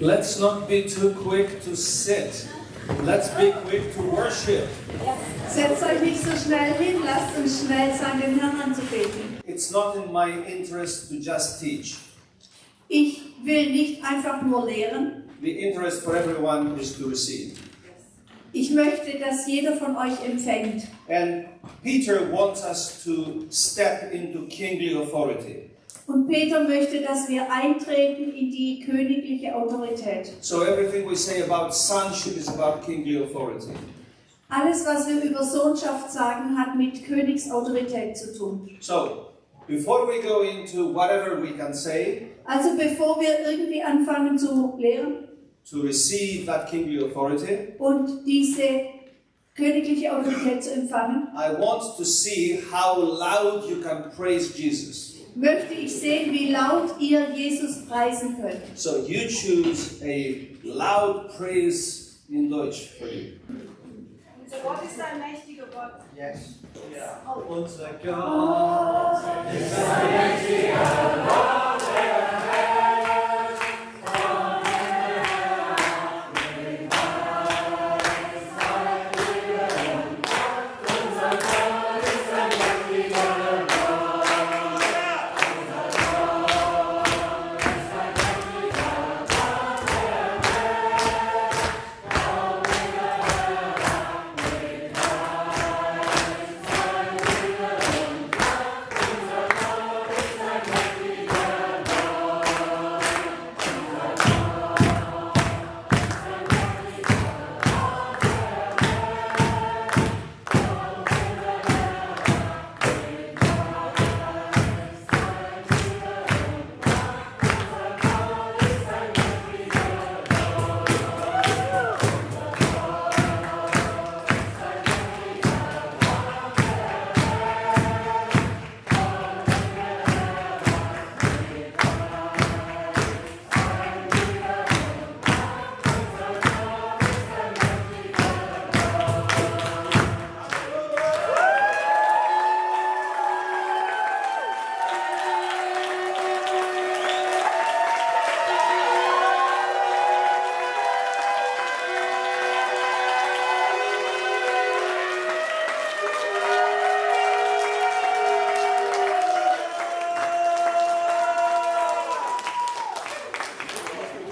Let's not be too quick to sit. Let's be quick to worship. Setzt euch nicht so schnell hin, lasst uns schnell sein, den Herrn anzubeten. It's not in my interest to just teach. Ich will nicht einfach nur lehren. The interest for everyone is to receive. Ich möchte, dass jeder von euch empfängt. And Peter wants us to step into kingly authority. Und Peter möchte, dass wir eintreten in die königliche Autorität. So everything we say about sonship is about kingly authority. Alles, was wir über Sohnschaft sagen, hat mit Königsautorität zu tun. So, before we go into whatever we can say, Also bevor wir irgendwie anfangen zu lehren to receive that kingly authority, und diese königliche Autorität zu empfangen, I want to see how loud you can praise Jesus. möchte ich sehen, wie laut ihr Jesus preisen könnt. So you choose a loud praise in Deutsch for you. Unser Gott ist ein mächtiger Gott. Yes. Ja. Unser Gott ist ein mächtiger Gott, der Herr von unser Gott ist ein mächtiger Gott.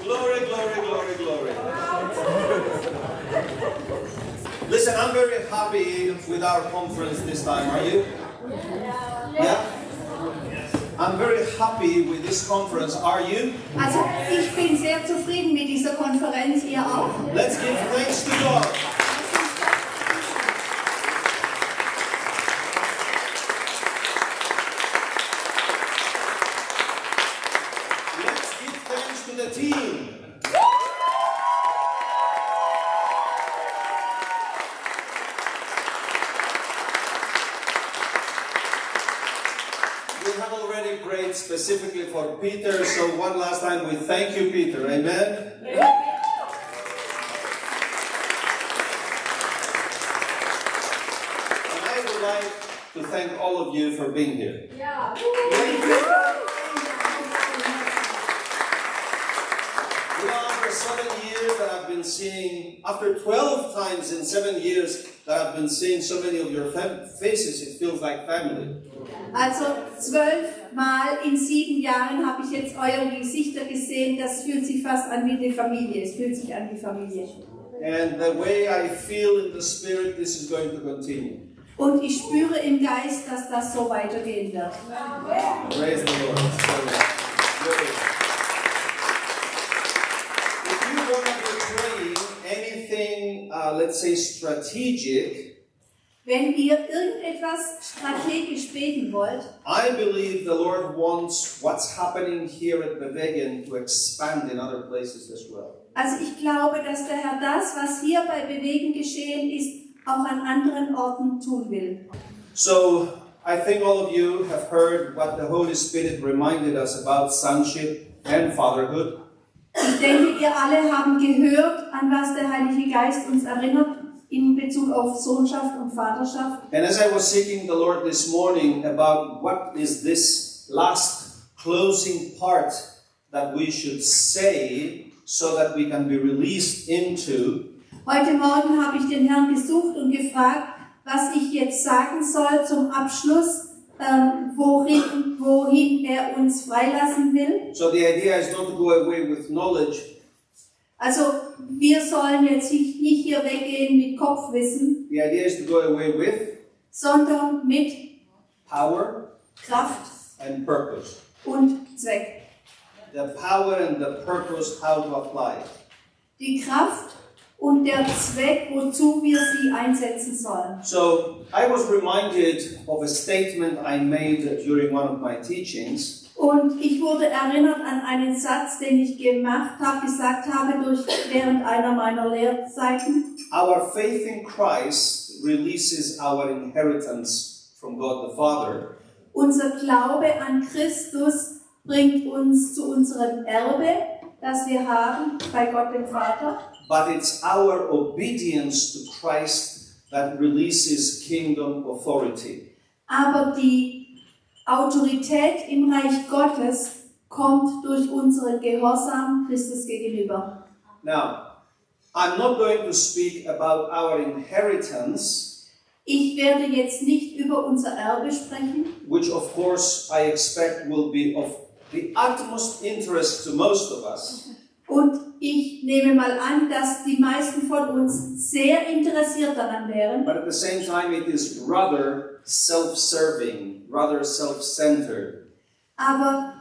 Glory, glory, glory, glory. Listen, I'm very happy with our conference this time. Are you? Yeah? I'm very happy with this conference. Are you? Also ich bin sehr zufrieden mit dieser Konferenz, ihr auch. Let's give thanks to God. Let's give thanks to the team. We have already prayed specifically for Peter, so one last time we thank you, Peter. Amen? And I would like to thank all of you for being here. Ja. You know, after 7 years that I've been seeing, after 12 times in 7 years that I've been seeing so many of your faces, it feels like family. Also 12 Mal in 7 Jahren habe ich jetzt eure Gesichter gesehen. Das fühlt sich fast an wie eine Familie. Es fühlt sich an wie Familie. And the way I feel in the spirit, this is going to continue. Und ich spüre im Geist, dass das so weitergehen wird. Praise the Lord. If you want to be praying anything, let's say strategic, Wenn ihr irgendetwas strategisch beten wollt, I believe the Lord wants what's happening here at BEWEGEN to expand in other places as well. also ich glaube, dass der Herr das, was hier bei Bewegen geschehen ist, auch an anderen Orten tun will. So, I think all of you have heard what the Holy Spirit reminded us about sonship and fatherhood. Ich denke, ihr alle haben gehört, an was der Heilige Geist uns erinnert in Bezug auf Sohnschaft und Vaterschaft. And as I was seeking the Lord this morning about what is this last closing part that we should say so that we can be released into Heute Morgen habe ich den Herrn gesucht und gefragt, was ich jetzt sagen soll zum Abschluss, wohin er uns freilassen will. So the idea is not to go away with knowledge, Also wir sollen jetzt nicht hier weggehen mit Kopfwissen, the idea is to go away with sondern mit power Kraft and purpose. und Zweck. The power and the purpose, how to apply it. Die Kraft und der Zweck, wozu wir sie einsetzen sollen. So I was reminded of a statement I made during one of my teachings. Und ich wurde erinnert an einen Satz, den ich gesagt habe während einer meiner Lehrzeiten. Our faith in Christ releases our inheritance from God the Father. Unser Glaube an Christus bringt uns zu unserem Erbe, das wir haben bei Gott dem Vater. But it's our obedience to Christ that releases kingdom authority. Aber die Autorität im Reich Gottes kommt durch unseren Gehorsam Christus gegenüber. Now, I'm not going to speak about our inheritance, Ich werde jetzt nicht über unser Erbe sprechen, which of course I expect will be of the utmost interest to most of us. und ich nehme mal an, dass die meisten von uns sehr interessiert daran wären. But at the same time, it is rather self-serving, rather self-centered. Aber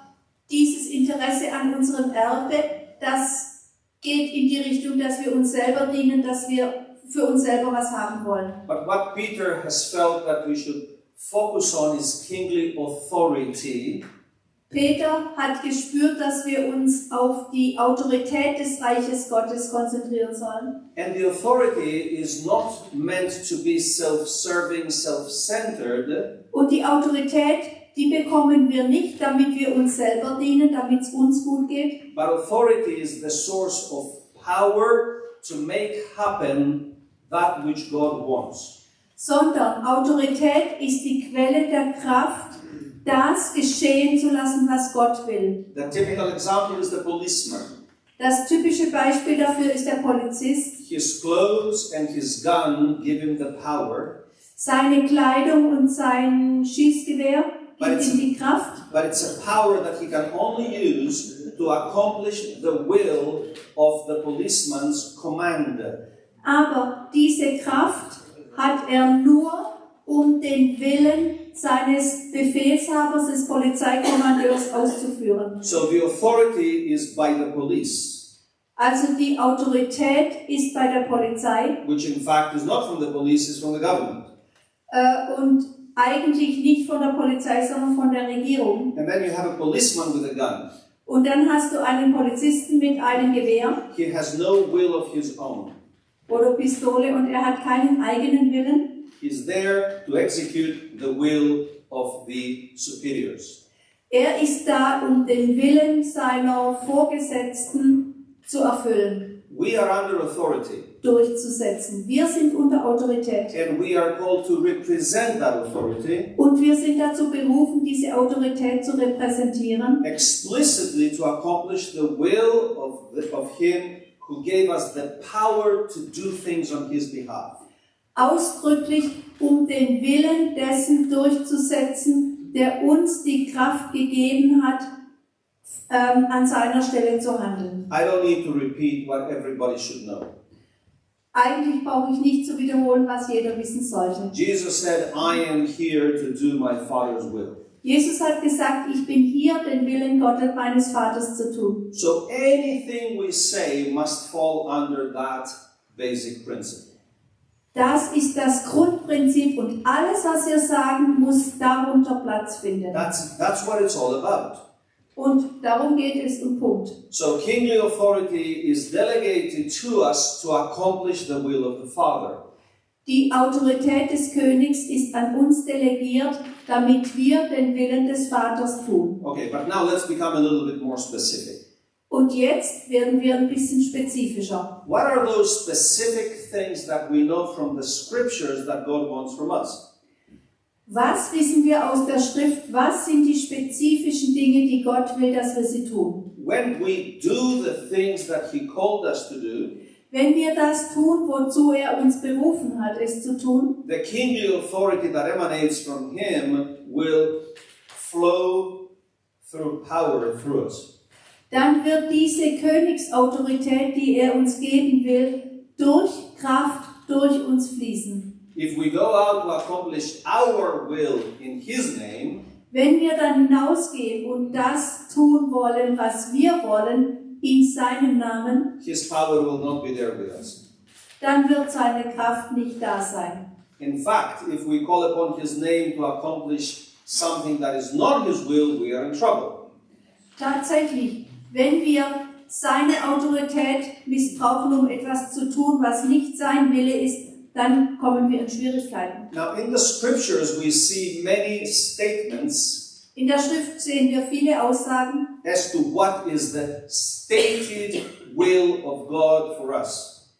dieses Interesse an unserem Erbe, das geht in die Richtung, dass wir uns selber dienen, dass wir für uns selber was haben wollen. But what Peter has felt that we should focus on is kingly authority. Peter hat gespürt, dass wir uns auf die Autorität des Reiches Gottes konzentrieren sollen. And the authority is not meant to be self-serving, self-centered, Und die Autorität, die bekommen wir nicht, damit wir uns selber dienen, damit es uns gut geht. but authority is the source of power to make happen that which God wants. Sondern Autorität ist die Quelle der Kraft, das geschehen zu lassen, was Gott will. The typical example is the policeman. Das typische Beispiel dafür ist der Polizist. His clothes and his gun give him the power, Seine Kleidung und sein Schießgewehr gibt ihm die Kraft, but it's a power that he can only use to accomplish the will of the policeman's command. aber diese Kraft hat er nur, um den Willen seines Befehlshabers, des Polizeikommandeurs auszuführen. So the authority is by the police, Also die Autorität ist bei der Polizei which in fact is not from the police, it's from the government. Und eigentlich nicht von der Polizei, sondern von der Regierung. And then you have a policeman with a gun. Und dann hast du einen Polizisten mit einem Gewehr He has no will of his own. oder Pistole und er hat keinen eigenen Willen. He's there to execute the will of the superiors. Er ist da, um den Willen seiner Vorgesetzten zu erfüllen, We are under authority, durchzusetzen. Wir sind unter Autorität. and we are called to represent that authority Und wir sind dazu berufen, diese Autorität zu repräsentieren, explicitly to accomplish the will of him who gave us the power to do things on his behalf. ausdrücklich, um den Willen dessen durchzusetzen, der uns die Kraft gegeben hat, an seiner Stelle zu handeln. I don't need to repeat what everybody should know. Eigentlich brauche ich nicht zu wiederholen, was jeder wissen sollte. Jesus said, I am here to do my Father's will. Jesus hat gesagt, ich bin hier, den Willen Gottes meines Vaters zu tun. So anything we say must fall under that basic principle. Das ist das Grundprinzip und alles, was wir sagen, muss darunter Platz finden. That's what it's all about. Und darum geht es und Punkt. So kingly authority is delegated to us to accomplish the will of the Father. Die Autorität des Königs ist an uns delegiert, damit wir den Willen des Vaters tun. Okay, but now let's become a little bit more specific. Und jetzt werden wir ein bisschen spezifischer. What are those specific things that we know from the scriptures that God wants from us? Was wissen wir aus der Schrift? Was sind die spezifischen Dinge, die Gott will, dass wir sie tun? When we do the things that He called us to do, Wenn wir das tun, wozu er uns berufen hat, es zu tun, the kingly authority that emanates from Him will flow through power through us. dann wird diese Königsautorität, die er uns geben will, durch Kraft durch uns fließen. If we go out to accomplish our will in His name, Wenn wir dann hinausgehen und das tun wollen, was wir wollen, in seinem Namen, His power will not be there with us. dann wird seine Kraft nicht da sein. In fact, if we call upon His name to accomplish something that is not His will, we are in trouble. Tatsächlich, wenn wir seine Autorität missbrauchen, um etwas zu tun, was nicht sein Wille ist, dann kommen wir in Schwierigkeiten. Now, in the scriptures, we see many statements In der Schrift sehen wir viele Aussagen, as to what is the stated will of God for us.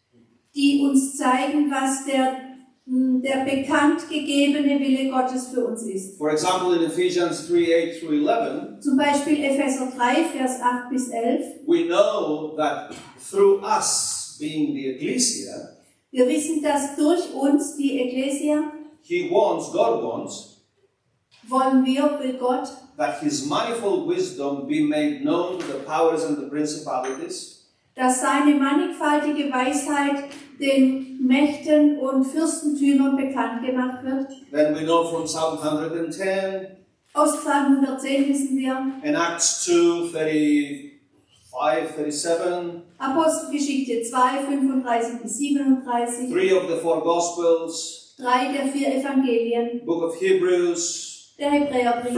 die uns zeigen, was der bekannt gegebene Wille Gottes für uns ist. For example, in Ephesians 3:8 through 11, Zum Beispiel Epheser 3, Vers 8 bis 11. we know that through us being the ecclesia, Wir wissen, dass durch uns, die Ekklesia, God wants, will Gott, that His manifold wisdom be made known to the powers and the principalities, dass seine mannigfaltige Weisheit den Mächten und Fürstentümern bekannt gemacht wird. Then we know from Psalm 110, Aus Psalm 110 wissen wir, in Acts 2, 35, 37, Apostelgeschichte 2, 35 bis 37, 3 of the 4 Gospels, 3 der 4 Evangelien, Book of Hebrews, der Hebräerbrief,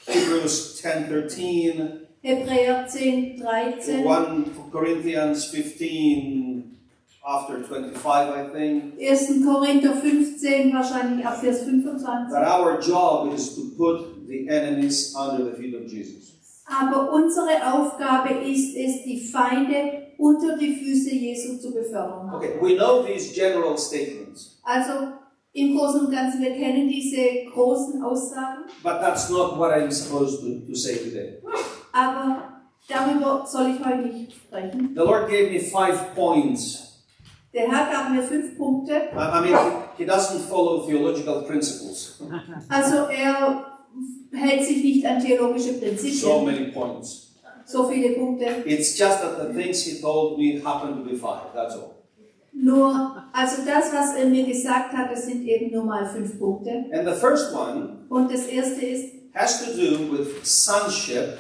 Hebrews 10:13, Hebräer 10, 13, 1 Corinthians 15 after 25, I think. 1. Korinther 15, wahrscheinlich ab Vers 25. That our job is to put the enemies under the feet of Jesus. Aber unsere Aufgabe ist es, die Feinde unter die Füße Jesu zu befördern. Okay, we know these general statements, Also im Großen und Ganzen, wir kennen diese großen Aussagen, but that's not what I'm supposed to say today. aber darüber soll ich heute nicht sprechen. The Lord gave me 5 points. Der Herr gab mir 5 Punkte. I mean, He doesn't follow theological principles. Also er hält sich nicht an theologische So Prinzipien. many points. So viele Punkte. It's just that the things He told me happen to be 5, that's all. Nur, also das, was er mir gesagt hat, das sind eben nur mal 5 Punkte. And the first one Und das erste has to do with sonship.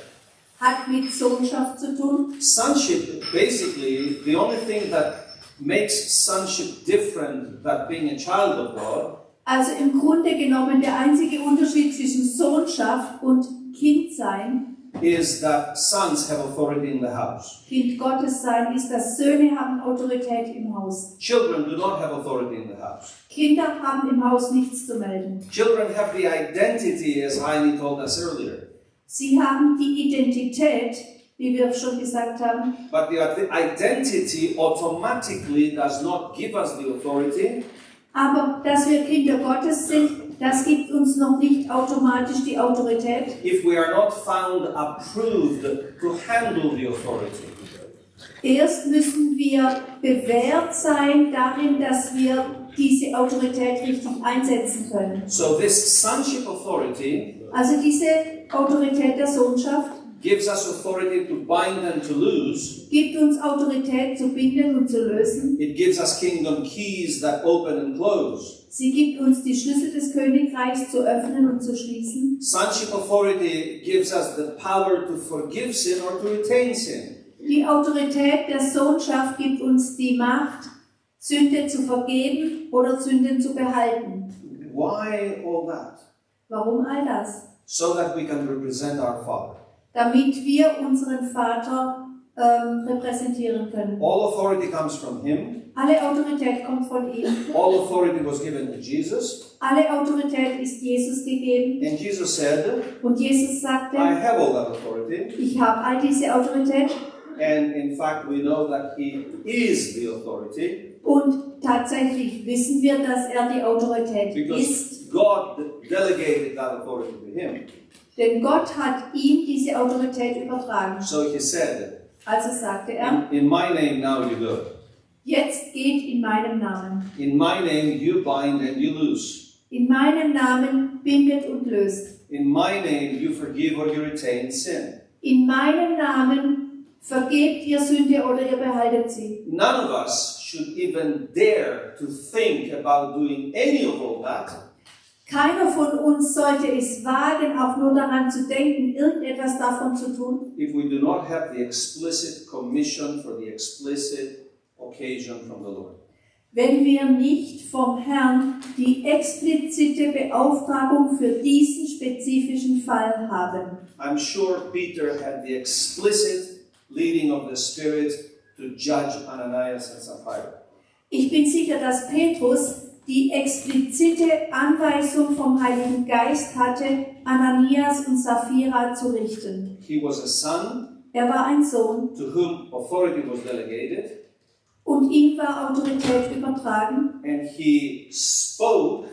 hat mit Sohnschaft zu tun. Sonship, basically, the only thing that makes sonship different than being a child of God Also im Grunde genommen der einzige Unterschied zwischen Sohnschaft und Kindsein, is that sons have authority in the house. Kind Gottes sein, ist, dass Söhne haben Autorität im Haus. Children do not have authority in the house. Kinder haben im Haus nichts zu melden. Children have the identity, as Heini told us earlier. Sie haben die Identität, wie wir schon gesagt haben, But the identity automatically does not give us the authority. aber dass wir Kinder Gottes sind, das gibt uns noch nicht automatisch die Autorität, If we are not found approved to handle the authority. Erst müssen wir bewährt sein darin, dass wir diese Autorität richtig einsetzen können. So this sonship authority Also diese Autorität der Sohnschaft gives us authority to bind and to loose. gibt uns Autorität zu binden und zu lösen. It gives us kingdom keys that open and close. Sie gibt uns die Schlüssel des Königreichs zu öffnen und zu schließen. Sonship authority gives us the power to forgive sin or to retain sin. Die Autorität der Sohnschaft gibt uns die Macht, Sünde zu vergeben oder Sünden zu behalten. Why all that? Warum all das? So that we can represent our Father. Damit wir unseren Vater repräsentieren können. All authority comes from Him. Alle Autorität kommt von ihm. All authority was given to Jesus. Alle Autorität ist Jesus gegeben. And Jesus said, Und Jesus sagte, I have all that authority. ich habe all diese Autorität. And in fact, we know that he is the authority Und tatsächlich wissen wir, dass er die Autorität ist, because God delegated that authority to him. denn Gott hat ihm diese Autorität übertragen. So he said, Also sagte er, in my name now you go. jetzt geht in meinem Namen. In my name you bind and you loose. In meinem Namen bindet und löst. In my name you forgive or you retain sin. In meinem Namen vergebt ihr Sünde oder ihr behaltet sie. None of us should even dare to think about doing any of all that Keiner von uns sollte es wagen, auch nur daran zu denken, irgendetwas davon zu tun, if we do not have the explicit commission for the explicit occasion from the Lord. wenn wir nicht vom Herrn die explizite Beauftragung für diesen spezifischen Fall haben. I'm sure Peter had the explicit leading of the Spirit to judge Ananias and Sapphira. Ich bin sicher, dass Petrus die explizite Anweisung vom Heiligen Geist hatte, Ananias und Sapphira zu richten. He was a son Er war ein Sohn to whom authority was delegated, und ihm war Autorität übertragen and he spoke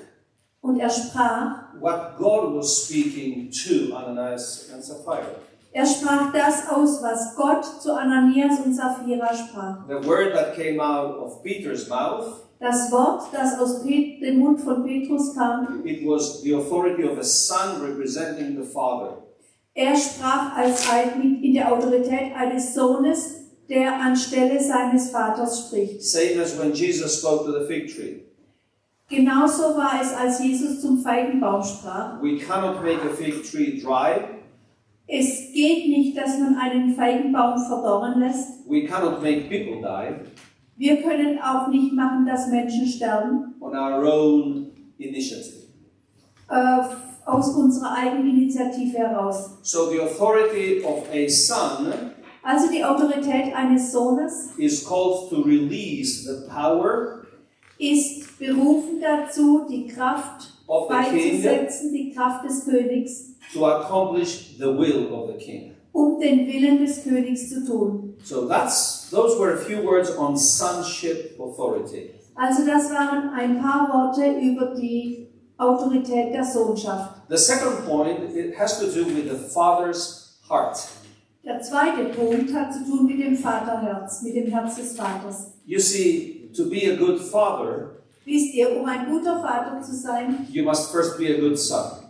und er sprach. what God was speaking to Ananias and Sapphira. Er sprach das aus, was Gott zu Ananias und Sapphira sprach. The word that came out of Peter's mouth, Das Wort, das aus dem Mund von Petrus kam, it was the authority of a son representing the father. er sprach in der Autorität eines Sohnes, der anstelle seines Vaters spricht. Same as when Jesus spoke to the fig tree. Genauso war es, als Jesus zum Feigenbaum sprach. We cannot make a fig tree dry. Es geht nicht, dass man einen Feigenbaum verdorren lässt. We cannot make people die Wir können auch nicht machen, dass Menschen sterben, on our own initiative. aus unserer eigenen Initiative heraus. So the authority of a son Also die Autorität eines Sohnes is called to release the power ist berufen dazu, die Kraft of the king freizusetzen, die Kraft des Königs, to accomplish the will of the king. Den Willen des Königs zu tun. So those were a few words on sonship authority. Also das waren ein paar Worte über die Autorität der Sohnschaft. The second point, it has to do with the father's heart. Der zweite Punkt hat zu tun mit dem Vaterherz, mit dem Herz des Vaters. You see, to be a good father, Wisst ihr, um ein guter Vater zu sein, you must first be a good son.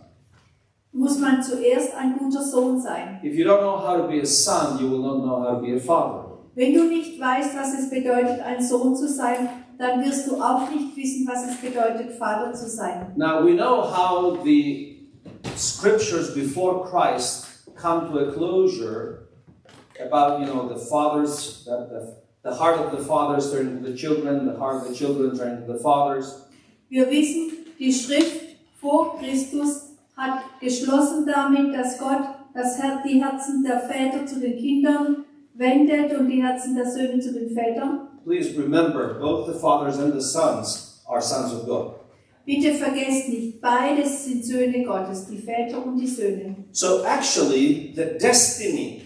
muss man zuerst ein guter Sohn sein. If you don't know how to be a son, you will not know how to be a father. Wenn du nicht weißt, was es bedeutet, ein Sohn zu sein, dann wirst du auch nicht wissen, was es bedeutet, Vater zu sein. Now we know how the scriptures before Christ come to a closure about, the fathers, the heart of the fathers turning to the children, the heart of the children turning to the fathers. Wir wissen, die Schrift vor Christus hat geschlossen damit, dass Gott die Herzen der Väter zu den Kindern wendet und die Herzen der Söhne zu den Vätern. Please remember, both the fathers and the sons are sons of God. Bitte vergesst nicht, beides sind Söhne Gottes, die Väter und die Söhne. So actually, the destiny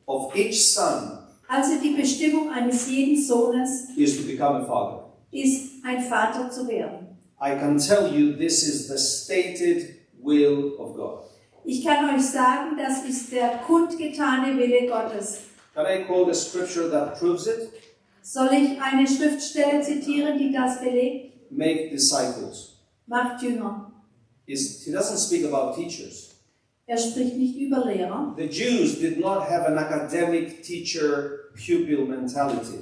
of each son Also die Bestimmung eines jeden Sohnes is to become a father. ist, ein Vater zu werden. I can tell you this is the stated will of God. Ich kann euch sagen, das ist der kundgetane Wille Gottes. Can I quote a scripture that proves it? Soll ich eine Schriftstelle zitieren, die das belegt? Make disciples. Macht Jünger. He doesn't speak about teachers. Er spricht nicht über Lehrer. The Jews did not have an academic teacher-pupil mentality.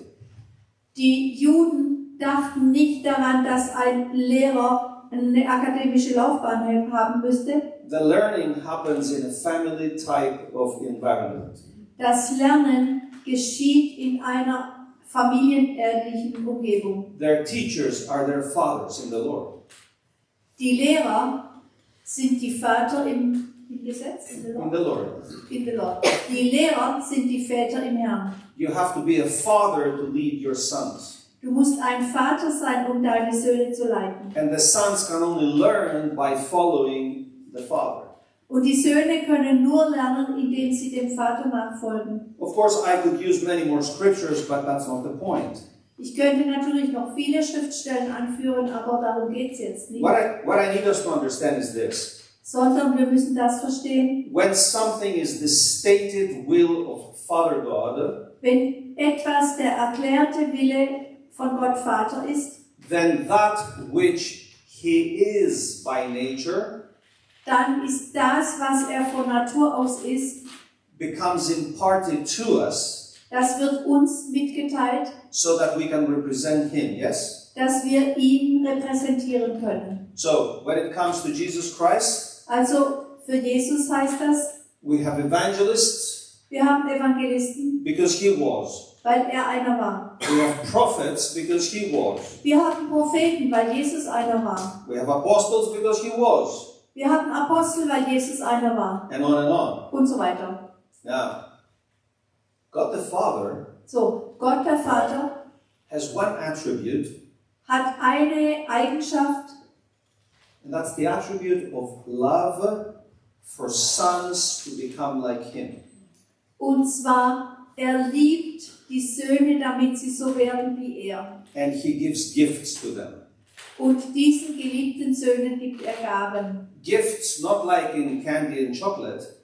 Die Juden dachten nicht daran, dass ein Lehrer eine akademische Laufbahn haben müsste. The learning happens in a family type of environment. Das Lernen geschieht in einer familienähnlichen Umgebung. Their teachers are their fathers in the Lord. Die Lehrer sind die Väter im Gesetz? In the Lord. In the Lord. Die Lehrer sind die Väter im Herrn. You have to be a father to lead your sons. Du musst ein Vater sein, um deine Söhne zu leiten. And the sons can only learn by following the father. Und die Söhne können nur lernen, indem sie dem Vater nachfolgen. Of course, I could use many more scriptures, but that's not the point. Ich könnte natürlich noch viele Schriftstellen anführen, aber darum geht es jetzt nicht. What I need us to understand is this. Sondern wir müssen das verstehen. When something is the stated will of Father God, Wenn etwas der erklärte Wille von Gott Vater ist, then that which He is by nature dann ist das, was er von Natur aus ist, becomes imparted to us das wird uns mitgeteilt, so that we can represent Him, yes? dass wir ihn repräsentieren können. So, when it comes to Jesus Christ, Also für Jesus heißt das, we have evangelists wir haben Evangelisten, because He was. weil er einer war. We have prophets because He was. Wir haben Propheten, weil Jesus einer war. We have apostles because He was. Wir haben Apostel, weil Jesus einer war. And on. Und so weiter. Now, God the Father So, Gott der Vater has one attribute, hat eine Eigenschaft, and that's the attribute of love for sons to become like Him. und zwar, er liebt die Söhne, damit sie so werden wie er. And He gives gifts to them. Und diesen geliebten Söhnen gibt er Gaben. Gifts not like in candy and chocolate,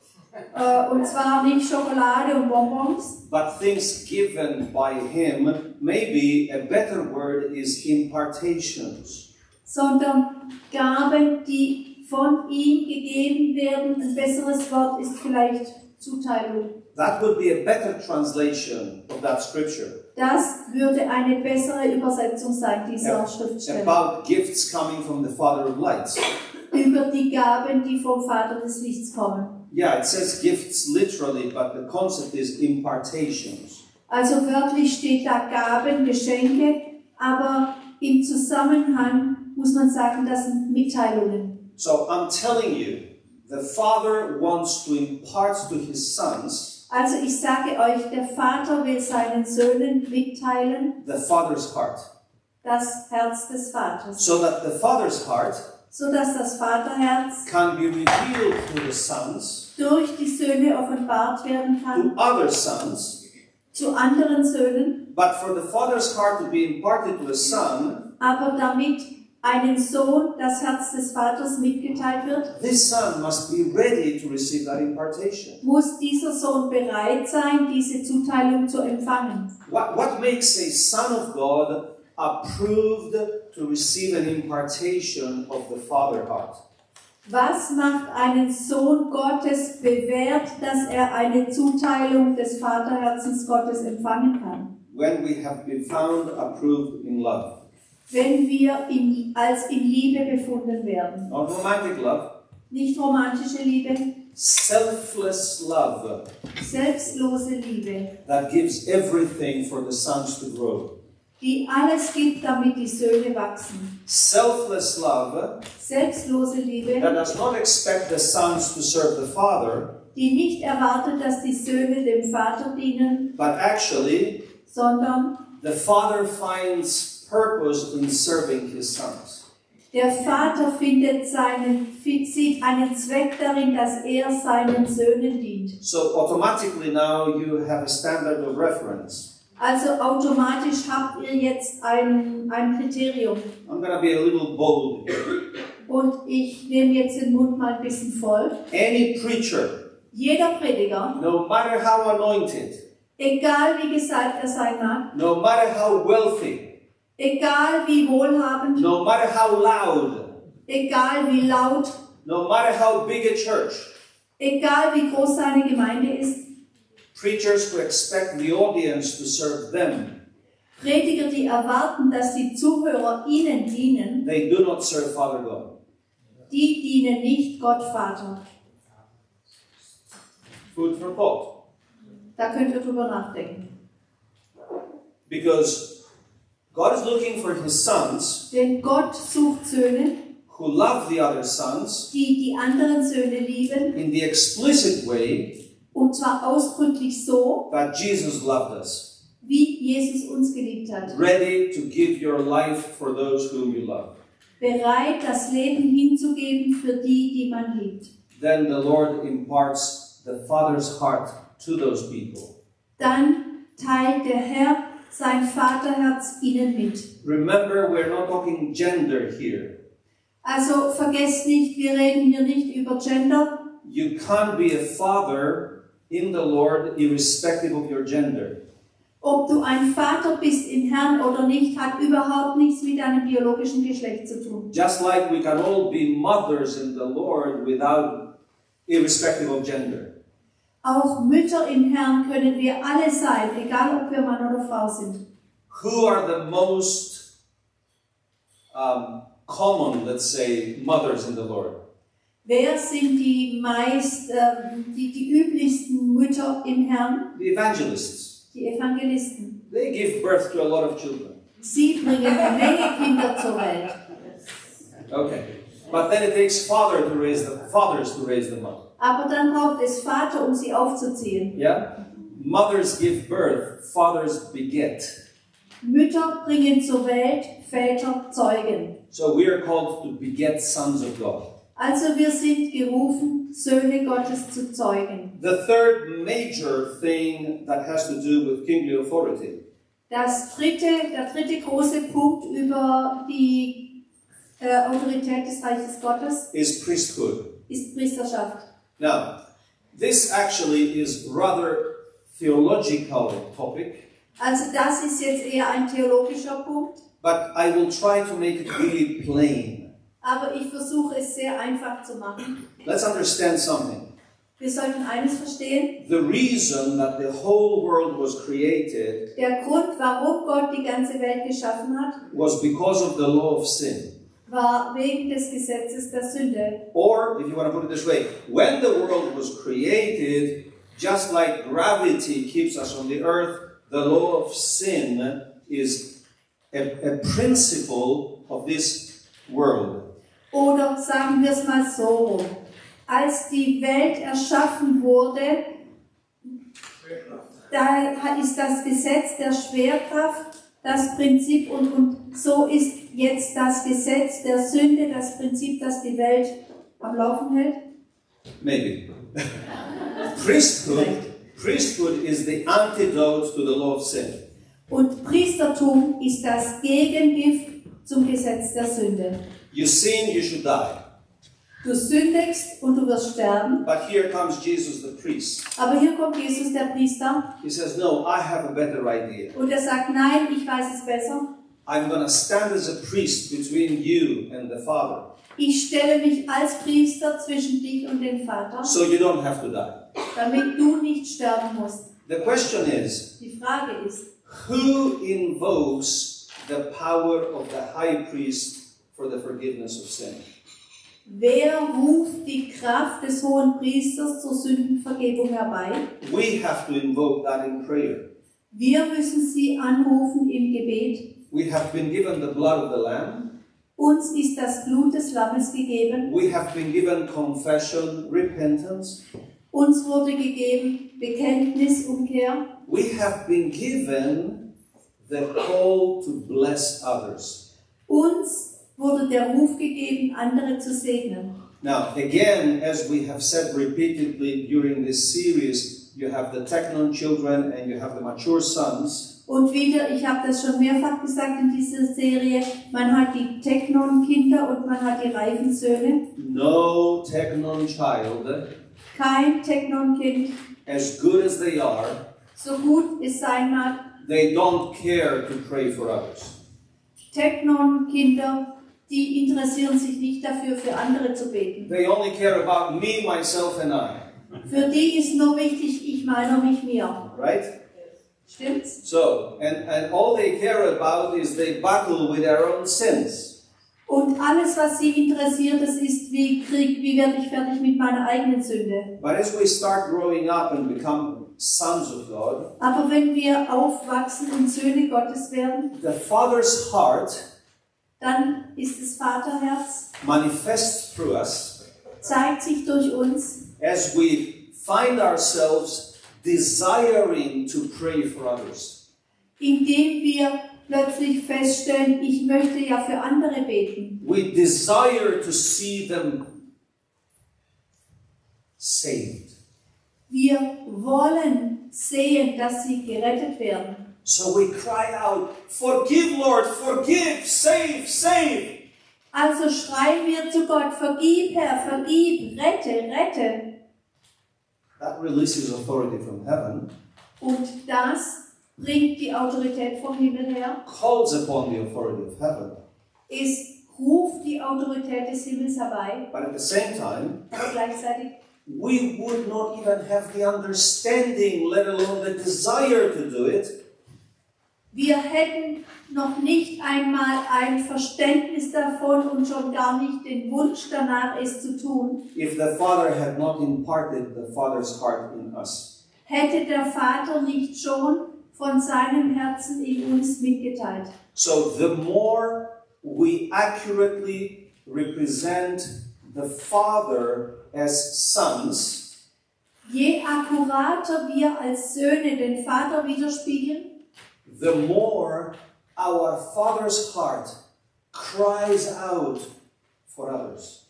Und zwar nicht Schokolade und Bonbons, but things given by Him. Maybe a better word is impartations. sondern Gaben, die von ihm gegeben werden. Ein besseres Wort ist vielleicht Zuteilung. That would be a better translation of that scripture. Das würde eine bessere Übersetzung sein, dieser Schriftstelle. About gifts coming from the Father of lights. Über die Gaben, die vom Vater des Lichts kommen. Yeah, it says gifts literally, but the concept is impartations. Also wörtlich steht da Gaben, Geschenke, aber im Zusammenhang muss man sagen, das sind Mitteilungen. So I'm telling you, the Father wants to impart to His sons Also ich sage euch, der Vater will seinen Söhnen mitteilen, the Father's heart. das Herz des Vaters. So that the Father's heart Sodass das Vaterherz can be revealed to the sons, durch die Söhne offenbart werden to kann, other sons, zu anderen Söhnen, but for the Father's heart to be imparted to a son, aber damit einem Sohn das Herz des Vaters mitgeteilt wird, this son must be ready to receive that impartation. muss dieser Sohn bereit sein, diese Zuteilung zu empfangen. What makes a son of God approved to receive an impartation of the Father heart? Was macht einen Sohn Gottes bewährt, dass er eine Zuteilung des Vaterherzens Gottes empfangen kann? When we have been found approved in love. Wenn wir als in Liebe befunden werden. Not romantic love, Nicht romantische Liebe, selfless love selbstlose Liebe, that gives everything for the sons to grow. die alles gibt, damit die Söhne wachsen. Selfless love Selbstlose that Liebe, does not expect the sons to serve the Father, die nicht erwartet, dass die Söhne dem Vater dienen, but actually sondern the Father finds purpose in serving His sons. der Vater sieht einen Zweck darin, dass er seinen Söhnen dient. So automatically now you have a standard of reference. Also automatisch habt ihr jetzt ein Kriterium. I'm going to be a little bold here. Und ich nehme jetzt den Mund mal ein bisschen voll. Any preacher, Jeder Prediger, no matter how anointed, egal wie gesalbt er sein mag, no matter how wealthy, egal wie wohlhabend, no matter how loud, egal wie laut, no matter how big a church, egal wie groß seine Gemeinde ist, preachers who expect the audience to serve them, Prediger, die erwarten, dass die Zuhörer ihnen dienen, they do not serve Father God. die dienen nicht Gott Vater. Food for thought. Da könnt ihr drüber nachdenken. Because God is looking for His sons Denn Gott sucht Söhne, who love the other sons die anderen Söhne lieben, in the explicit way und zwar ausdrücklich so, that Jesus loved us. wie Jesus uns geliebt hat. Ready to give your life for those whom you love. Bereit, das Leben hinzugeben für die, die man liebt. then the Lord imparts the Father's heart to those people. Dann teilt der Herr sein Vaterherz ihnen mit. Remember, we're not talking gender here. Also vergesst nicht, wir reden hier nicht über Gender. You can't be a father in the Lord irrespective of your gender. Ob du ein Vater bist im Herrn oder nicht, hat überhaupt nichts mit deinem biologischen Geschlecht zu tun. Just like we can all be mothers in the Lord without irrespective of gender. Auch Mütter im Herrn können wir alle sein, egal ob wir Mann oder Frau sind. Who are the most common, let's say, mothers in the Lord? Wer sind die die üblichsten Mütter im Herrn? The evangelists. Die Evangelisten. They give birth to a lot of children. Sie bringen eine Menge Kinder zur Welt. Okay. But then it takes fathers to raise them up. Aber dann braucht es Vater, um sie aufzuziehen. Yeah? Mothers give birth, fathers beget. Mütter bringen zur Welt, Väter zeugen. So we are called to beget sons of God. Also wir sind gerufen, Söhne Gottes zu zeugen. The third major thing that has to do with kingly authority Der dritte große Punkt über die Autorität des Reiches Gottes is priesthood. ist Priesterschaft. Now, this actually is rather theological topic, Also das ist jetzt eher ein theologischer Punkt, but I will try to make it really plain. aber ich versuche es sehr einfach zu machen. Let's understand something. Wir sollten eines verstehen: The reason that the whole world was created Der Grund, warum Gott die ganze Welt geschaffen hat, was because of the law of sin. war wegen des Gesetzes der Sünde. Or, if you want to put it this way, when the world was created, just like gravity keeps us on the earth, the law of sin is a principle of this world. Oder sagen wir es mal so rum: Als die Welt erschaffen wurde, da ist das Gesetz der Schwerkraft das Prinzip und so ist jetzt das Gesetz der Sünde das Prinzip, das die Welt am Laufen hält? Maybe. Priesthood is the antidote to the law of sin. Und Priestertum ist das Gegengift zum Gesetz der Sünde. You sin, you should die. Du sündigst und du wirst sterben. But here comes Jesus the priest. Aber hier kommt Jesus, der Priester, He says, no, I have a better idea. und er sagt: Nein, ich weiß es besser. I'm going to stand as a priest between you and the Father, Ich stelle mich als Priester zwischen dich und den Vater, so you don't have to die. damit du nicht sterben musst. The question is, Die Frage ist: who invokes the power of the high priest for the forgiveness of sin? Wer ruft die Kraft des hohen Priesters zur Sündenvergebung herbei? We have to invoke that in prayer. Wir müssen sie anrufen im Gebet. We have been given the blood of the Lamb. Uns ist das Blut des Lammes gegeben. We have been given confession, repentance. Uns wurde gegeben Bekenntnis, Umkehr. We have been given the call to bless others. Uns wurde der Ruf gegeben, andere zu segnen. Now, again, as we have said repeatedly during this series, you have the technon children and you have the mature sons. Und wieder, ich habe das schon mehrfach gesagt in dieser Serie, man hat die Technon-Kinder und man hat die reifen Söhne. No technon child, Kein Technon-Kind, as good as they are, so gut es sein mag, they don't care to pray for others. Technon-Kinder, die interessieren sich nicht dafür, für andere zu beten. They only care about me, myself, and I. Für die ist nur wichtig, ich meiner, mich, mir. Right? Stimmt's? So, and all they care about is they battle with their own sins. Und alles, was sie interessiert, das ist, wie werde ich fertig mit meiner eigenen Sünde. But as we start growing up and become sons of God, Aber wenn wir aufwachsen und Söhne Gottes werden, the Father's heart dann ist das Vaterherz, manifests through us zeigt sich durch uns, as we find ourselves desiring to pray for others. indem wir plötzlich feststellen, ich möchte ja für andere beten. We desire to see them saved. Wir wollen sehen, dass sie gerettet werden. So we cry out, forgive, Lord, forgive, save, save. Also schreien wir zu Gott, vergib, Herr, vergib, rette, rette. That releases authority from heaven, Und das bringt die Autorität vom Himmel her. calls upon the authority of heaven, Es ruft die Autorität des Himmels herbei. but at the same time, Aber gleichzeitig, we would not even have the understanding, let alone the desire to do it, wir hätten noch nicht einmal ein Verständnis davon und schon gar nicht den Wunsch danach, es zu tun, if the Father had not imparted the Father's heart in us. hätte der Vater nicht schon von seinem Herzen in uns mitgeteilt. So the more we accurately represent the Father as sons, Je akkurater wir als Söhne den Vater widerspiegeln, the more our Father's heart cries out for others.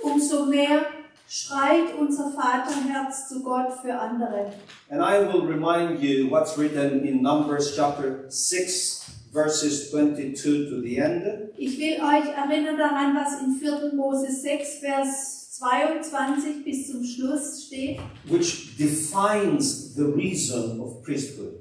umso mehr schreit unser Vaterherz zu Gott für andere. And I will remind you what's written in Numbers chapter 6, verses 22 to the end, Ich will euch erinnern daran, was in 4. Mose 6, Vers 22 bis zum Schluss steht. which defines the reason of priesthood.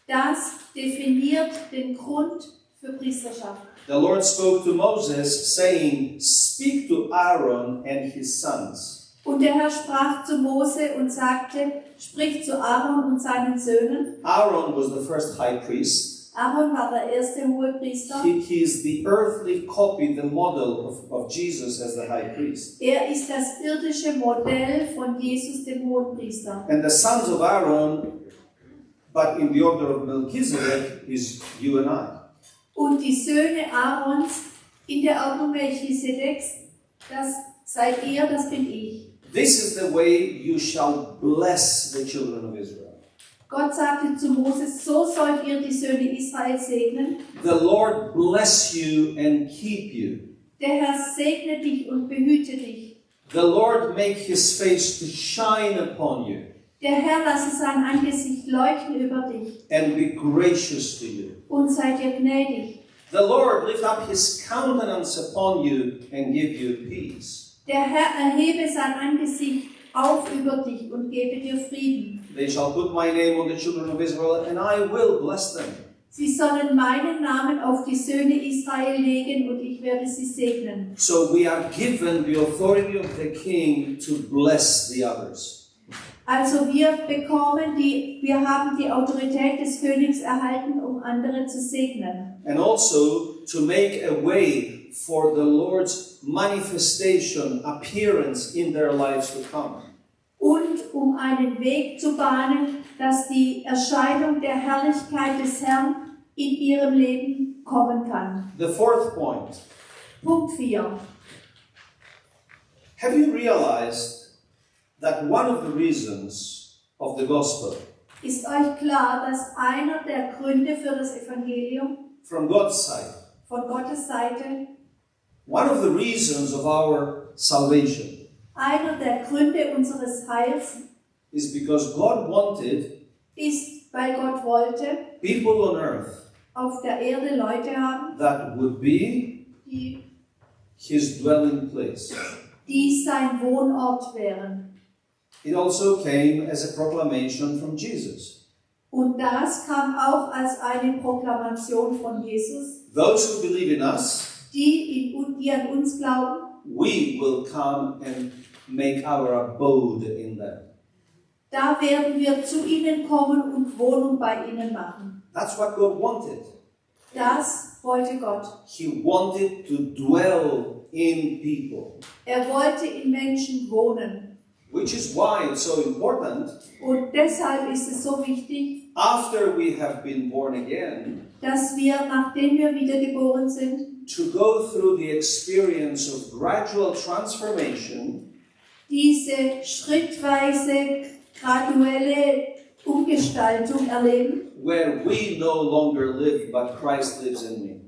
Das definiert den Grund für Priesterschaft. The Lord spoke to Moses, saying, "Speak to Aaron and his sons." Und der Herr sprach zu Mose und sagte, sprich zu Aaron und seinen Söhnen. Aaron was the first high priest. Aaron war der erste Hohepriester. He is the earthly copy, the model of Jesus as the high priest. Er ist das irdische Modell von Jesus, dem Hohepriester. And the sons of Aaron, but in the order of Melchizedek, is you and I. Und die Söhne Aarons in der Ordnung Melchisedeks, das seid ihr, das bin ich. This is the way you shall bless the children of Israel. Gott sagte zu Moses, so sollt ihr die Söhne Israel segnen. The Lord bless you and keep you. Der Herr segne dich und behüte dich. The Lord make his face to shine upon you Der Herr lasse sein Angesicht leuchten über dich and be gracious to you. und sei dir gnädig. The Lord lift up his countenance upon you and give you peace. Der Herr erhebe sein Angesicht auf über dich und gebe dir Frieden. They shall put my name on the children of Israel, and I will bless them. Sie sollen meinen Namen auf die Söhne Israel legen und ich werde sie segnen. So we are given the authority of the king to bless the others. Also wir haben die Autorität des Königs erhalten, um andere zu segnen. And also to make a way for the Lord's manifestation, appearance in their lives to come. Und um einen Weg zu bahnen, dass die Erscheinung der Herrlichkeit des Herrn in ihrem Leben kommen kann. The fourth point. Punkt 4. Have you realized that one of the reasons of the gospel Ist euch klar, dass einer der Gründe für das Evangelium from God's side, von Gottes Seite, one of the reasons of our salvation einer der Gründe unseres Heils is because God wanted ist, weil Gott wollte, people on earth auf der Erde Leute haben, that would be die his dwelling place. sein Wohnort wären. It also came as a proclamation from Jesus. Und das kam auch als eine Proklamation von Jesus. Those who believe in us, Die an uns glauben, we will come and make our abode in them. da werden wir zu ihnen kommen und Wohnung bei ihnen machen. That's what God wanted. Das wollte Gott. He wanted to dwell in people, Er wollte in Menschen wohnen. which is why it's so important, Und deshalb ist es so wichtig, after we have been born again, dass wir, nachdem wir wiedergeboren sind, to go through the experience of gradual transformation diese schrittweise, graduelle Umgestaltung erleben, where we no longer live, but Christ lives in me.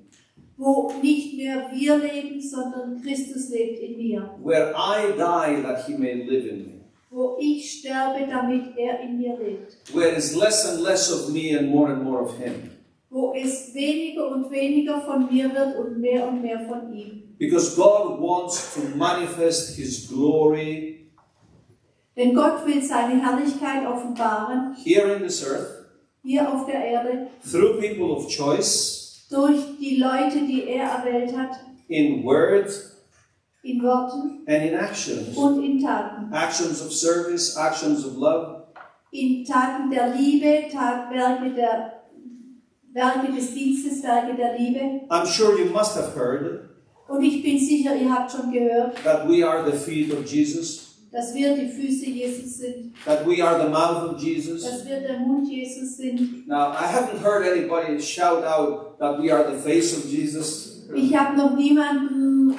wo nicht mehr wir leben, sondern Christus lebt in mir. Where I die, that he may live in me. wo ich sterbe, damit er in mir lebt. Where it's less and less of me and more of him. Wo es weniger und weniger von mir wird und mehr von ihm. Because God wants to manifest His glory Denn Gott will seine Herrlichkeit offenbaren, here in this earth, hier auf der Erde, through people of choice, durch die Leute, die er erwählt hat, in words in Worten and in actions. und in Taten. Actions of service, actions of love. In Taten der Liebe, Werke des Dienstes, Werke der Liebe. I'm sure you must have heard Und ich bin sicher, ihr habt schon gehört, that we are the feet of Jesus, dass wir die Füße Jesus sind, that we are the mouth of Jesus. dass wir der Mund Jesus sind. Now, I haven't heard anybody shout out that we are the face of Jesus. Ich habe noch niemanden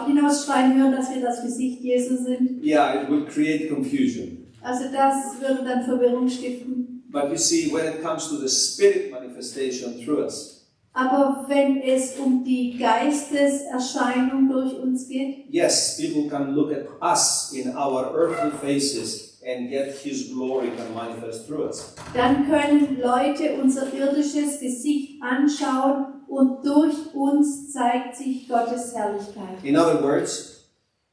hinausschreien hören, dass wir das Gesicht Jesus sind. Yeah, it would create confusion. Also das würde dann Verwirrung stiften. But you see, when it comes to the Spirit manifestation through us, Aber wenn es um die Geisteserscheinung durch uns geht, yes, people can look at us in our earthly faces, and yet His glory can manifest through us. dann können Leute unser irdisches Gesicht anschauen und durch uns zeigt sich Gottes Herrlichkeit. In other words,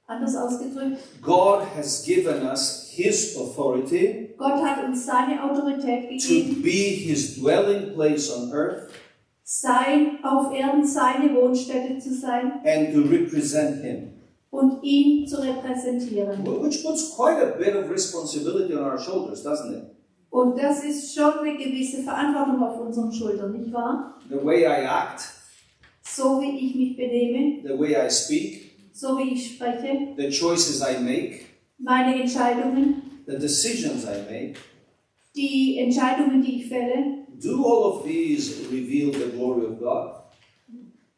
Anders ausgedrückt, God has given us His authority Gott hat uns seine Autorität to gegeben, be His dwelling place on earth auf Erden seine Wohnstätte zu sein and to represent Him. und ihn zu repräsentieren. Which puts quite a bit of responsibility on our shoulders, doesn't it? Und das ist schon eine gewisse Verantwortung auf unseren Schultern, nicht wahr? The way I act, So wie ich mich benehme, the way I speak, so wie ich spreche, the choices I make, meine Entscheidungen, the decisions I make, die Entscheidungen, die ich fälle, do all of these reveal the glory of God?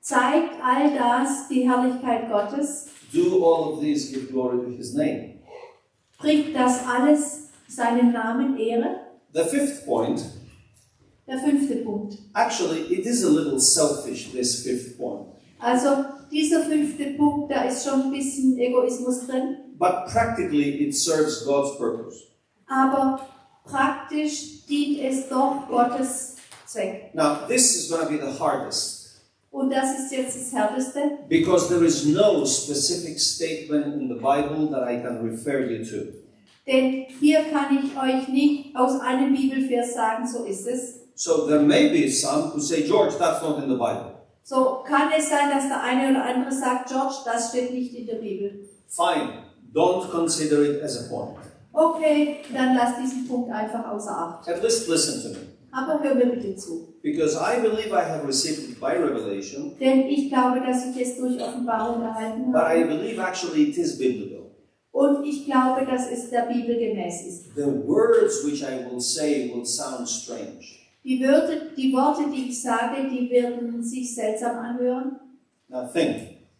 zeigt all das die Herrlichkeit Gottes? Do all of these give glory to His name? Bringt das alles seinen Namen Ehre? The fifth point, Der 5. Punkt. actually, it is a little selfish, this fifth point. Also dieser 5. Punkt, da ist schon ein bisschen Egoismus drin, But practically, it serves God's purpose. aber praktisch dient es doch Gottes Zweck. Now, this is going to be the hardest, Und das ist jetzt das Härteste, because there is no specific statement in the Bible that I can refer you to. denn hier kann ich euch nicht aus einem Bibelvers sagen, so ist es. So there may be some who say, George, that's not in the Bible. So kann es sein, dass der eine oder andere sagt, George, das steht nicht in der Bibel. Fine, don't consider it as a point. Okay, dann lass diesen Punkt einfach außer Acht. At least listen to me. Aber hör mir bitte zu. Because I believe I have received it by revelation, Denn ich glaube, dass ich es durch Offenbarung erhalten but I habe. believe actually it is biblical. Und ich glaube, dass es der Bibel gemäß ist. The words which I will say will sound strange. Die Worte, die ich sage, die werden sich seltsam anhören. Now think,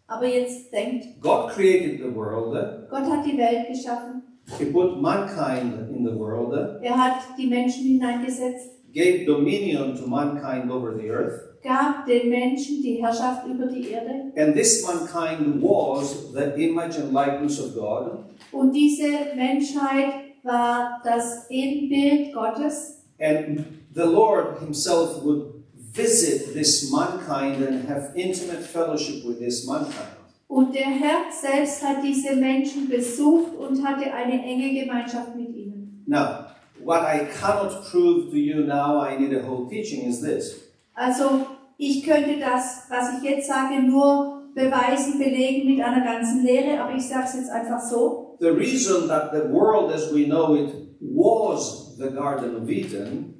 Aber jetzt denkt, God created the world, Gott hat die Welt geschaffen. He put mankind in the world, Er hat die Menschen hineingesetzt, gave dominion to mankind over the earth, gab den Menschen die Herrschaft über die Erde. and this mankind was the image and likeness of God, Und diese Menschheit war das Ebenbild Gottes. and the Lord Himself would visit this mankind and have intimate fellowship with this mankind. Und der Herr selbst hat diese Menschen besucht und hatte eine enge Gemeinschaft mit ihnen. Now, what I cannot prove to you now, I need a whole teaching, is this. Also ich könnte das, was ich jetzt sage, nur beweisen, belegen mit einer ganzen Lehre, aber ich sage es jetzt einfach so. The reason that the world as we know it was the Garden of Eden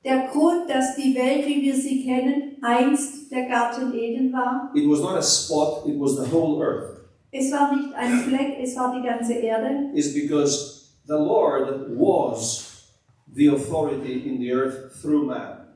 Der Grund, dass die Welt, wie wir sie kennen, einst der Garten Eden war, it was not a spot, it was the whole earth, es war nicht ein Fleck, es war die ganze Erde, is because the Lord was the authority in the earth through man.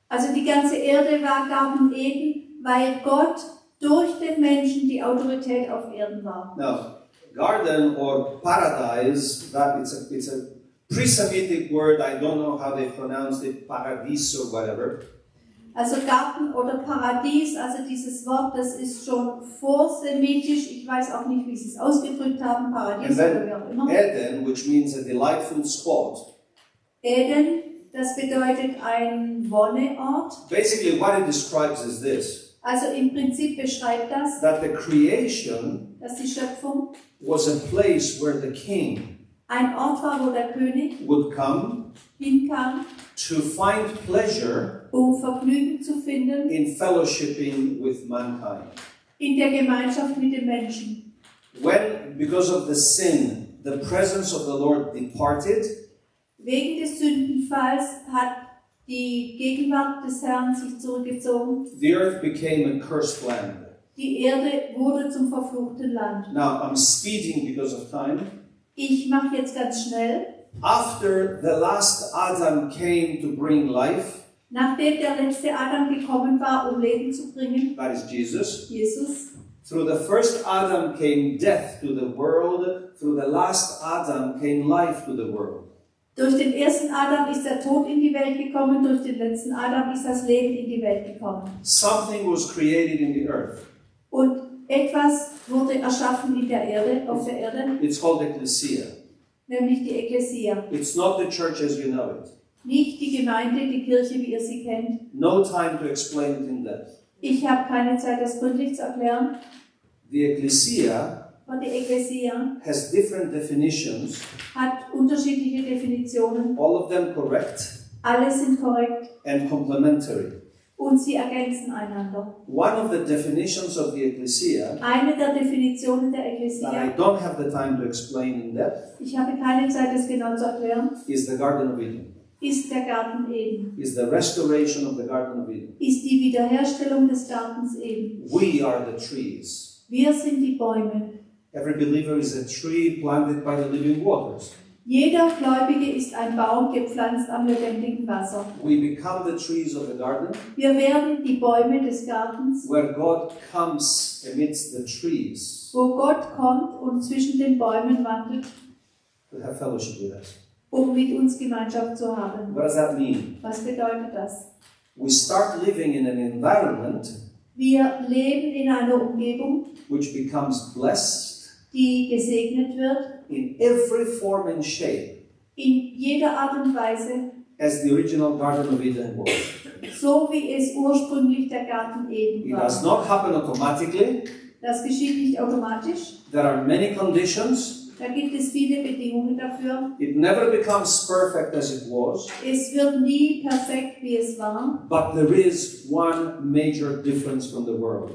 also die ganze Erde war Garten Eden, weil Gott durch den Menschen die Autorität auf Erden war. Now, garden or paradise, that it's a pre-Semitic word, I don't know how they pronounced it, paradis or whatever. Also Garten oder Paradies, also dieses Wort, das ist schon vorsemitisch. Ich weiß auch nicht, wie sie es ausgedrückt haben, Paradies And oder wie auch immer. Eden, which means a delightful spot. Eden, das bedeutet ein Wonneort. Basically, what it describes is this: Also im Prinzip beschreibt das, that the creation dass die Schöpfung was a place where the king ein Ort war, wo der König would come hinkam, to find pleasure Vergnügen zu finden in fellowshipping with mankind. in der Gemeinschaft mit den Menschen. When, because of the sin, the presence of the Lord departed, Wegen des Sündenfalls hat die Gegenwart des Herrn sich zurückgezogen. the earth became a cursed land. Die Erde wurde zum verfluchten Land. Now, I'm speeding because of time. Ich mache jetzt ganz schnell. After the last Adam came to bring life, Nachdem der letzte Adam gekommen war, um Leben zu bringen, that is Jesus, Jesus, through the first Adam came death to the world, through the last Adam came life to the world. durch den ersten Adam ist der Tod in die Welt gekommen, durch den letzten Adam ist das Leben in die Welt gekommen. Something was created in the earth. Und etwas wurde erschaffen in der Erde, auf der Erde, It's called ecclesia. nämlich die Ekklesia. It's not the church as you know it. Nicht die Gemeinde, die Kirche, wie ihr sie kennt. No time to explain it in depth. Ich habe keine Zeit, das gründlich zu erklären. The ecclesia Und die Ekklesia has different definitions, hat unterschiedliche Definitionen. all of them correct Alle sind korrekt and complementary. und sie ergänzen einander. One of the definitions of the ecclesia Eine der Definitionen der that I Ekklesia, don't have the time to explain in depth ich habe keine Zeit, das genau zu erklären, is the Garden of Eden, ist der Garten Eden. is the restoration of the Garden of Eden. Ist die Wiederherstellung des Gartens Eden. We are the trees. Wir sind die Bäume. Every believer is a tree planted by the living waters. Jeder Gläubige ist ein Baum, gepflanzt am lebendigen Wasser. We become the trees of the garden Wir werden die Bäume des Gartens, where God comes amidst the trees wo Gott kommt und zwischen den Bäumen wandelt, to have fellowship with us. um mit uns Gemeinschaft zu haben. What does that mean? Was bedeutet das? We start living in an environment Wir leben in einer Umgebung, which becomes blessed die gesegnet wird, in every form and shape in jeder Art und Weise, as the original Garden of Eden was. so wie es ursprünglich der Garten Eden It does war. not happen automatically. Das geschieht nicht automatisch. There are many conditions. Da gibt es viele Bedingungen dafür. It never becomes perfect as it was. Es wird nie perfekt, wie es war. But there is one major difference from the world.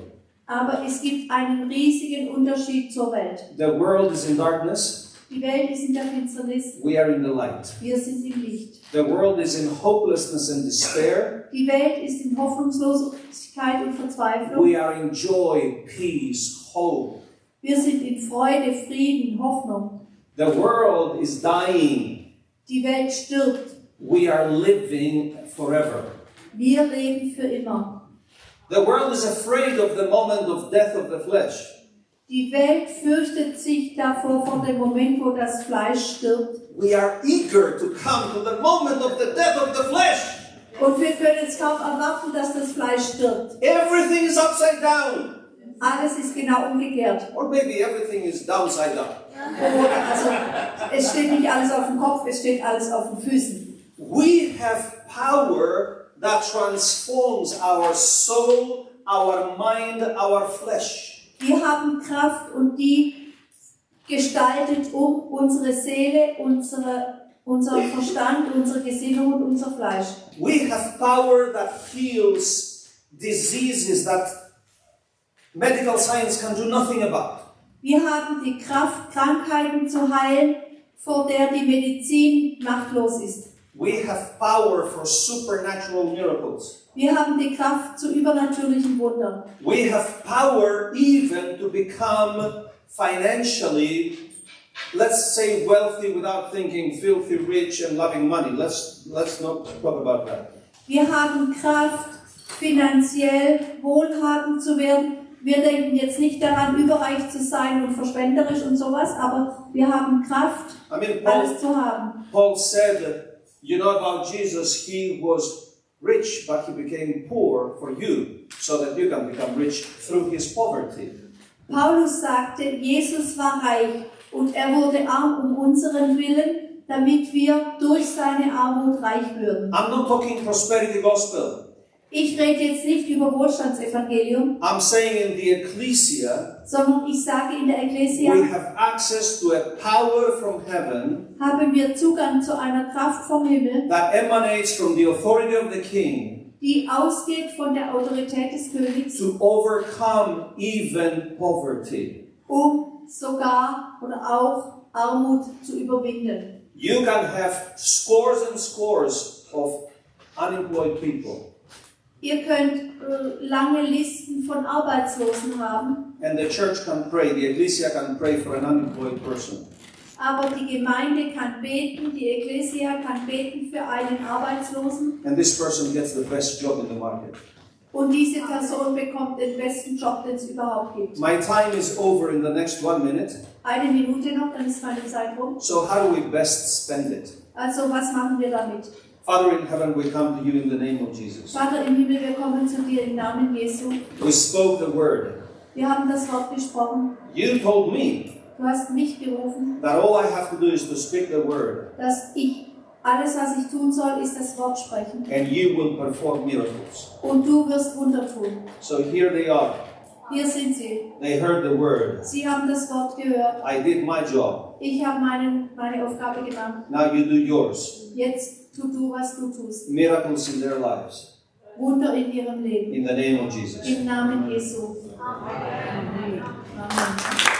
Aber es gibt einen riesigen Unterschied zur Welt. The world is in darkness. Die Welt ist in der Finsternis. We are in the light. Wir sind im Licht. The world is in hopelessness and despair. Die Welt ist in Hoffnungslosigkeit und Verzweiflung. We are in joy, peace, hope. Wir sind in Freude, Frieden, Hoffnung. The world is dying. Die Welt stirbt. We are living forever. Wir leben für immer. The world is afraid of the moment of death of the flesh. Die Welt fürchtet sich davor, vor dem Moment, wo das Fleisch stirbt. We are eager to come to the moment of the death of the flesh. Und wir können es kaum erwarten, dass das Fleisch stirbt. Everything is upside down. Alles ist genau umgekehrt. Or maybe everything is downside up. Oder also, es steht nicht alles auf dem Kopf, es steht alles auf den Füßen. We have power that transforms our soul, our mind, our flesh. Wir haben Kraft und die gestaltet unsere Seele, unseren Verstand, unsere Gesinnung und unser Fleisch. We have power that heals diseases that medical science can do nothing about. Wir haben die Kraft, Krankheiten zu heilen, vor der die Medizin machtlos ist. We have power for supernatural miracles. Wir haben die Kraft zu übernatürlichen Wundern. We have power even to become financially, let's say, wealthy without thinking filthy rich and loving money. Let's not talk about that. Wir haben Kraft, finanziell wohlhabend zu werden. Wir denken jetzt nicht daran, überreich zu sein und verschwenderisch und sowas, aber wir haben Kraft, I mean, alles zu haben. Paul said, you know about Jesus, he was rich, but he became poor for you, so that you can become rich through his poverty. Paulus sagte, Jesus war reich und er wurde arm um unseren Willen, damit wir durch seine Armut reich würden. I'm not talking prosperity gospel. Ich rede jetzt nicht über Wohlstandsevangelium, I'm saying in the ecclesia, sondern ich sage, in der Ekklesia we have access to a power from heaven haben wir Zugang zu einer Kraft vom Himmel, that emanates from the authority of the king die ausgeht von der Autorität des Königs, to overcome even poverty. um sogar oder auch Armut zu überwinden. You can have scores and scores of unemployed people, Ihr könnt lange Listen von Arbeitslosen haben, and the church can pray, the ecclesia can pray for an unemployed person. aber die Gemeinde kann beten, die Ekklesia kann beten für einen Arbeitslosen And this person gets the best job in the market. und diese Person bekommt den besten Job, den es überhaupt gibt. My time is over in the next 1 minute. Eine Minute noch, dann ist meine Zeit rum. So how do we best spend it? Also was machen wir damit? Father in heaven, we come to you in the name of Jesus. Vater im Himmel, wir kommen zu dir im Namen Jesu. We spoke the word. Wir haben das Wort gesprochen. You told me Du hast mich berufen, that all I have to do is to speak the word, dass alles, was ich tun soll, ist das Wort sprechen. and you will perform miracles. Und du wirst Wunder tun. So here they are. Hier sind sie. They heard the word. Sie haben das Wort gehört. I did my job. Ich habe meine Aufgabe gemacht. Now you do yours. Jetzt tu du, was du tust. Miracles in their lives. Wunder in ihrem Leben. In the name of Jesus. Im Namen Jesu. Amen. Amen.